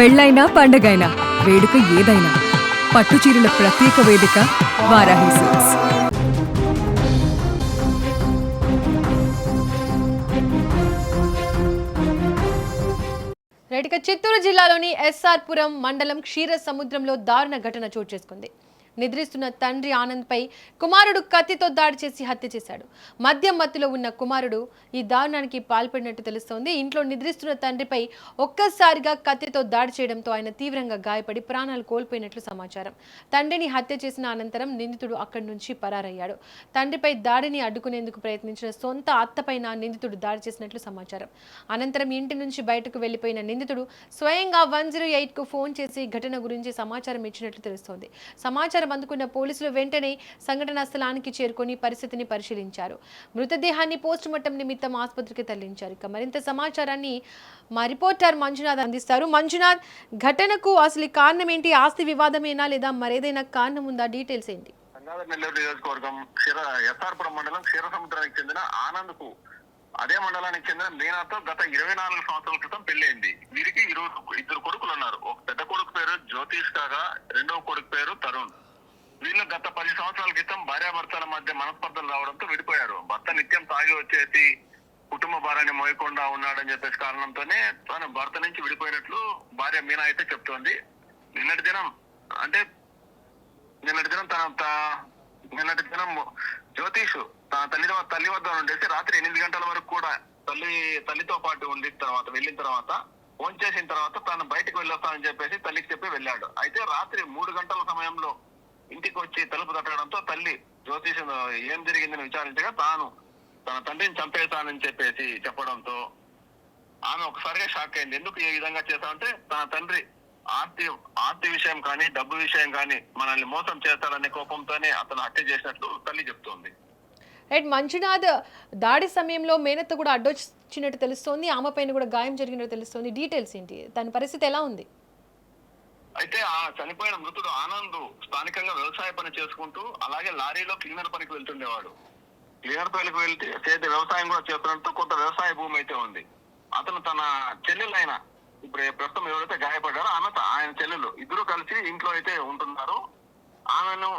పెళ్ళైనా పండగైనా వేడుక ఏదైనా పట్టుచీరల ప్రత్యేక వేదిక వారాహి సిల్క్స్. రైట్గా చిత్తూరు జిల్లాలోని ఎస్ఆర్ పురం మండలం క్షీర సముద్రంలో దారుణ ఘటన చోటు చేసుకుంది. నిద్రిస్తున్న తండ్రి ఆనంద్పై కుమారుడు కత్తితో దాడి చేసి హత్య చేశాడు. మద్యం మత్తులో ఉన్న కుమారుడు ఈ దారుణానికి పాల్పడినట్టు తెలుస్తోంది. ఇంట్లో నిద్రిస్తున్న తండ్రిపై ఒక్కసారిగా కత్తితో దాడి చేయడంతో ఆయన తీవ్రంగా గాయపడి ప్రాణాలు కోల్పోయినట్లు సమాచారం. తండ్రిని హత్య చేసిన అనంతరం నిందితుడు అక్కడి నుంచి పరారయ్యాడు. తండ్రిపై దాడిని అడ్డుకునేందుకు ప్రయత్నించిన సొంత అత్తపైన నిందితుడు దాడి చేసినట్లు సమాచారం. అనంతరం ఇంటి నుంచి బయటకు వెళ్లిపోయిన నిందితుడు స్వయంగా 108కు ఫోన్ చేసి ఘటన గురించి సమాచారం ఇచ్చినట్లు తెలుస్తోంది. సమాచారం అందుకున్న పోలీసులు వెంటనే సంఘటనా స్థలానికి చేరుకొని పరిస్థితిని పరిశీలించారు. మృతదేహాన్ని పోస్టుమార్టం నిమిత్తం ఆసుపత్రికి తరలించారు. ఇక మరింత సమాచారాన్ని మా రిపోర్టర్ మంజునాథ్ అందిస్తారు. మంజునాథ్, ఘటనకు అసలు కారణం ఏంటి? ఆస్తి వివాదమేనా లేదా మరేదైనా కారణం ఉందా? డీటెయిల్స్ ఏంటి? నెల్లూరు నియోజకవర్గం ఎస్ఆర్పురం మండలం క్షీర సముద్రానికి చెందిన ఆనంద్కు అదే మండలానికి చెందిన మీనాతో గత 24 సంవత్సరాల క్రితం పెళ్లైంది. వీరికి ఇద్దరు కొడుకులు ఉన్నారు. ఒక పెద్ద కొడుకు పేరు జ్యోతిష్ కాగా రెండవ కొడుకు పేరు తరుణ్. వీళ్ళు గత 10 సంవత్సరాల క్రితం భార్యాభర్తల మధ్య మనస్పర్ధలు రావడంతో విడిపోయారు. భర్త నిత్యం తాగి వచ్చేసి కుటుంబ భారాన్ని మోయకుండా ఉన్నాడని చెప్పేసి కారణంతోనే తన భర్త నుంచి విడిపోయినట్లు భార్య మీనా అయితే చెప్తోంది. నిన్నటి దినం జ్యోతిష్ తన తల్లి వద్ద ఉండేసి రాత్రి 8 గంటల వరకు కూడా తల్లితో పాటు వెళ్ళిన తర్వాత ఫోన్ చేసిన తర్వాత తాను బయటకు వెళ్ళొస్తానని చెప్పేసి తల్లికి చెప్పి వెళ్ళాడు. అయితే రాత్రి 3 గంటల సమయంలో ఇంటికి వచ్చి తలుపు తట్టడంతో తల్లి జ్యోతిష్ ఏం జరిగిందని విచారించగా తాను తన తండ్రిని చంపేస్తానని చెప్పేసి చెప్పడంతో ఆమె ఒకసారిగా షాక్ అయింది. ఎందుకు ఏ విధంగా చేశామంటే తన తండ్రి ఆస్తి విషయం కానీ డబ్బు విషయం కానీ మనల్ని మోసం చేస్తాడనే కోపంతోనే అతను హత్య చేసినట్లు తల్లి చెప్తోంది. రైట్ మంజునాథ్, దాడి సమయంలో మేనత్త కూడా అడ్డొచ్చినట్టు తెలుస్తోంది. ఆమె పైన కూడా గాయం జరిగినట్టు తెలుస్తోంది. డీటెయిల్స్ ఏంటి? తన పరిస్థితి ఎలా ఉంది? అయితే ఆ చనిపోయిన మృతుడు ఆనంద్ స్థానికంగా వ్యవసాయ పని చేసుకుంటూ అలాగే లారీలో క్లీనర్ పనికి వెళ్తుండేవాడు. క్లీనర్ పనికి వెళ్తే వ్యవసాయం కూడా చేస్తున్నట్టు కొంత వ్యవసాయ భూమి అయితే ఉంది. అతను తన చెల్లెలైన ఇప్పుడు ప్రస్తుతం ఎవరైతే గాయపడ్డారో ఆయన చెల్లెలు ఇద్దరు కలిసి ఇంట్లో అయితే ఉంటున్నారు. ఆమెను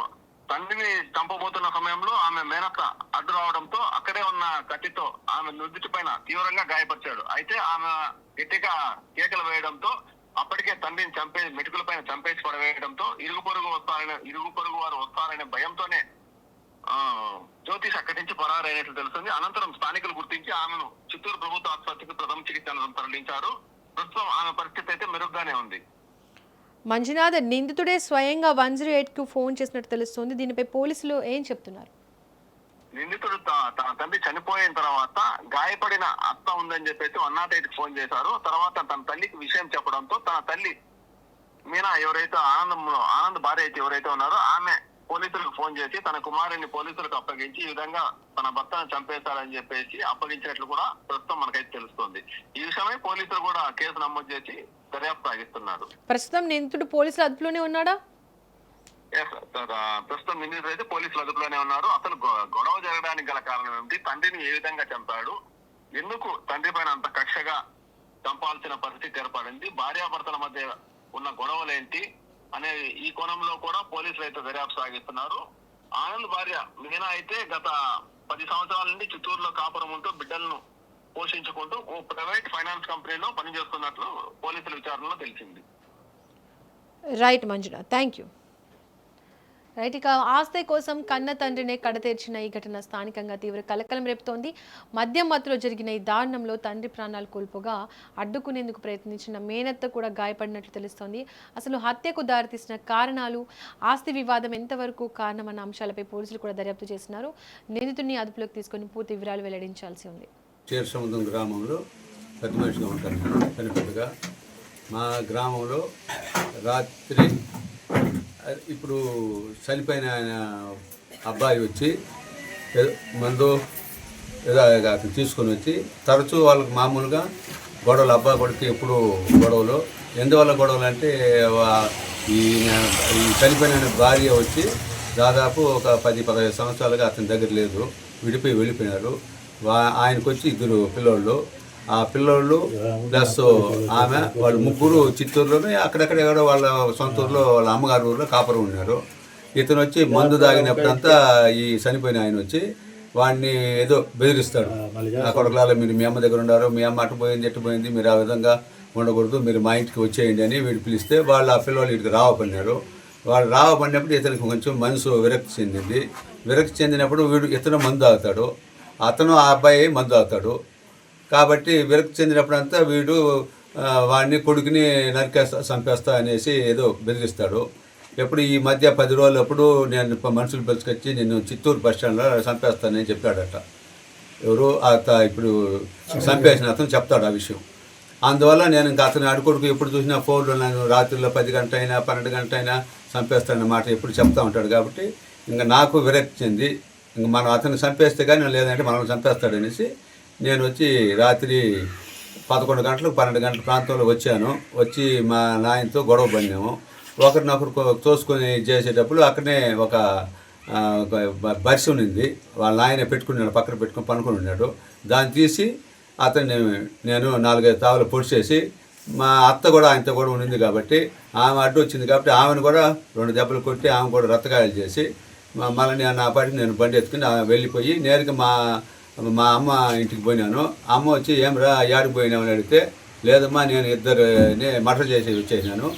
తండ్రిని చంపబోతున్న సమయంలో ఆమె మేనత్త అడ్డు రావడంతో అక్కడే ఉన్న కత్తితో ఆమె నుదుటి పైన తీవ్రంగా గాయపరిచాడు. అయితే ఆమె గట్టిగా కేకలు వేయడంతో అప్పటికే తండ్రిని మెటుకుల పైన చంపేసి పడవేయడంతో ఇరుగు పొరుగు వారు వస్తారనే భయంతోనే జ్యోతిష్ అక్కడి నుంచి పరారైనట్లు తెలుస్తుంది. అనంతరం స్థానికులు గుర్తించి ఆమెను చిత్తూరు ప్రభుత్వ ఆసుపత్రికి ప్రథమ చికిత్స తరలించారు. ప్రస్తుతం ఆమె పరిస్థితి అయితే మెరుగ్గానే ఉంది. మంజునాథ్, నిందితుడే స్వయంగా 108కు ఫోన్ చేసినట్టు తెలుస్తుంది. దీనిపై పోలీసులు ఏం చెప్తున్నారు? నిందితుడు తన తండ్రి చనిపోయిన తర్వాత గాయపడిన అత్త ఉందని చెప్పేసి 108కి ఫోన్ చేశారు. తర్వాత తన తల్లికి విషయం చెప్పడంతో తన తల్లి మీనా ఎవరైతే ఆనంద్ భార్య అయితే ఎవరైతే ఉన్నారో ఆమె పోలీసులకు ఫోన్ చేసి తన కుమారుని పోలీసులకు అప్పగించి ఈ విధంగా తన భర్తను చంపేశారని చెప్పేసి అప్పగించినట్లు కూడా ప్రస్తుతం మనకైతే తెలుస్తుంది. ఈ విషయమై పోలీసులు కూడా కేసు నమోదు చేసి దర్యాప్తు సాగిస్తున్నారు. ప్రస్తుతం నిందితుడు పోలీసుల అదుపులోనే ఉన్నాడా? ప్రస్తుతం నిందితుడు అయితే పోలీసులు అదుపులోనే ఉన్నారు. అసలు గొడవ జరగడానికి గల కారణం ఏమిటి, తండ్రిని ఏ విధంగా చంపాడు, ఎందుకు తండ్రి పైన అంత కక్షగా చంపాల్సిన పరిస్థితి ఏర్పడింది, భార్యాభర్తల మధ్య ఉన్న గొడవలేంటి అనే ఈ కోణంలో కూడా పోలీసులు అయితే దర్యాప్తు సాగిస్తున్నారు. ఆనంద్ భార్య మీనా అయితే గత 10 సంవత్సరాల నుండి చిత్తూరులో కాపురం ఉంటూ బిడ్డలను పోషించుకుంటూ ఓ ప్రైవేట్ ఫైనాన్స్ కంపెనీలో పనిచేస్తున్నట్లు పోలీసుల విచారణలో తెలిసింది. Right Manjunath, thank you. Right, ఇక ఆస్తి కోసం కన్న తండ్రినే కడతీర్చిన ఈ ఘటన స్థానికంగా తీవ్ర కలకలం రేపుతోంది. మద్యం మత్తులో జరిగిన ఈ దారుణంలో తండ్రి ప్రాణాలు కోల్పోగా అడ్డుకునేందుకు ప్రయత్నించిన మేనత్త కూడా గాయపడినట్లు తెలుస్తోంది. అసలు హత్యకు దారితీసిన కారణాలు, ఆస్తి వివాదం ఎంతవరకు కారణమన్న అంశాలపై పోలీసులు కూడా దర్యాప్తు చేస్తున్నారు. నిందితుడిని అదుపులోకి తీసుకుని పూర్తి వివరాలు వెల్లడించాల్సి ఉంది. క్షీరసముద్రం గ్రామంలో పెద్ద మనిషిగా ఉంటాను. పెద్దగా మా గ్రామంలో రాత్రి ఇప్పుడు చనిపోయిన ఆయన అబ్బాయి వచ్చి మందు ఏదో అతను తీసుకొని వచ్చి తరచూ వాళ్ళకి మామూలుగా గొడవలు, అబ్బాయి కొడుకు ఎప్పుడు గొడవలు. ఎందువల్ల గొడవలు అంటే ఈ చనిపోయిన భార్య వచ్చి దాదాపు ఒక 10-15 సంవత్సరాలుగా అతని దగ్గర లేదు, వెళ్ళిపోయినారు. ఆయనకు వచ్చి 2 పిల్లోళ్ళు. ఆ పిల్లోళ్ళు ప్లస్ ఆమె వాళ్ళు ముగ్గురు చిత్తూరులోనే అక్కడెక్కడ ఎవరో వాళ్ళ సొంత ఊర్లో వాళ్ళ అమ్మగారి ఊర్లో కాపురం ఉన్నారు. ఇతను వచ్చి మందు తాగినప్పుడంతా ఈ చనిపోయిన ఆయన వచ్చి వాడిని ఏదో బెదిరిస్తాడు. నా కొడుకులాలో మీరు మీ అమ్మ దగ్గర ఉన్నారు, మీ అమ్మ అటు పోయింది ఎటు పోయింది, మీరు ఆ విధంగా ఉండకూడదు, మీరు మా ఇంటికి వచ్చేయండి అని వీడు పిలిస్తే వాళ్ళు ఆ పిల్లలు వీడికి రావపడినారు. వాళ్ళు రావపడినప్పుడు ఇతనికి కొంచెం మనసు విరక్తి చెందింది. విరక్తి చెందినప్పుడు వీడు ఇతను మందు తాగుతాడు, అతను ఆ అబ్బాయి మందు తాగుతాడు. కాబట్టి విరక్తి చెందినప్పుడంతా వీడు వాడిని కొడుకుని నరికేస్తా చంపేస్తా అనేసి ఏదో బెదిరిస్తాడు. ఎప్పుడు ఈ మధ్య 10 రోజులప్పుడు నేను మనుషులు పిలుచుకొచ్చి నేను చిత్తూరు బస్ స్టాండ్లో చంపేస్తానని చెప్పాడట. ఎవరు ఇప్పుడు చంపేసిన అతను చెప్తాడు ఆ విషయం. అందువల్ల నేను ఇంకా అతను అడుకొడుకు ఎప్పుడు చూసినా ఫోన్లో నేను రాత్రిలో 10 గంటల అయినా 12 గంటల అయినా చంపేస్తానన్న మాట ఎప్పుడు చెప్తా ఉంటాడు. కాబట్టి ఇంకా నాకు విరక్తి చెంది ఇంక మనం అతను చంపేస్తే కానీ లేదంటే మనం చంపేస్తాడనేసి నేను వచ్చి రాత్రి 11 గంటలకు 12 గంటల ప్రాంతంలో వచ్చాను. వచ్చి మా నాయనతో గొడవ పడినాము. ఒకరినొకరు తోసుకొని చేసేటప్పుడు అక్కడనే ఒక బరిసి ఉన్నింది. వాళ్ళ నాయన పెట్టుకున్నాడు, పక్కన పెట్టుకుని పనుకొని ఉన్నాడు. దాన్ని తీసి అతన్ని నేను 4-5 తావులు పొడిచేసి, మా అత్త కూడా ఆయనతో కూడా ఉండింది కాబట్టి ఆమె అడ్డు వచ్చింది కాబట్టి ఆమెను కూడా 2 దెబ్బలు కొట్టి ఆమె కూడా రక్తగాయాలు చేసి మళ్ళీ నేను నా పాటికి నేను బండి ఎత్తుకుని వెళ్ళిపోయి నేరుగా మా అమ్మ ఇంటికి పోయినాను. అమ్మ వచ్చి ఏం రా యాడికి పోయినామని అడిగితే లేదమ్మా నేను ఇద్దరిని మర్డర్ చేసి వచ్చేసినాను.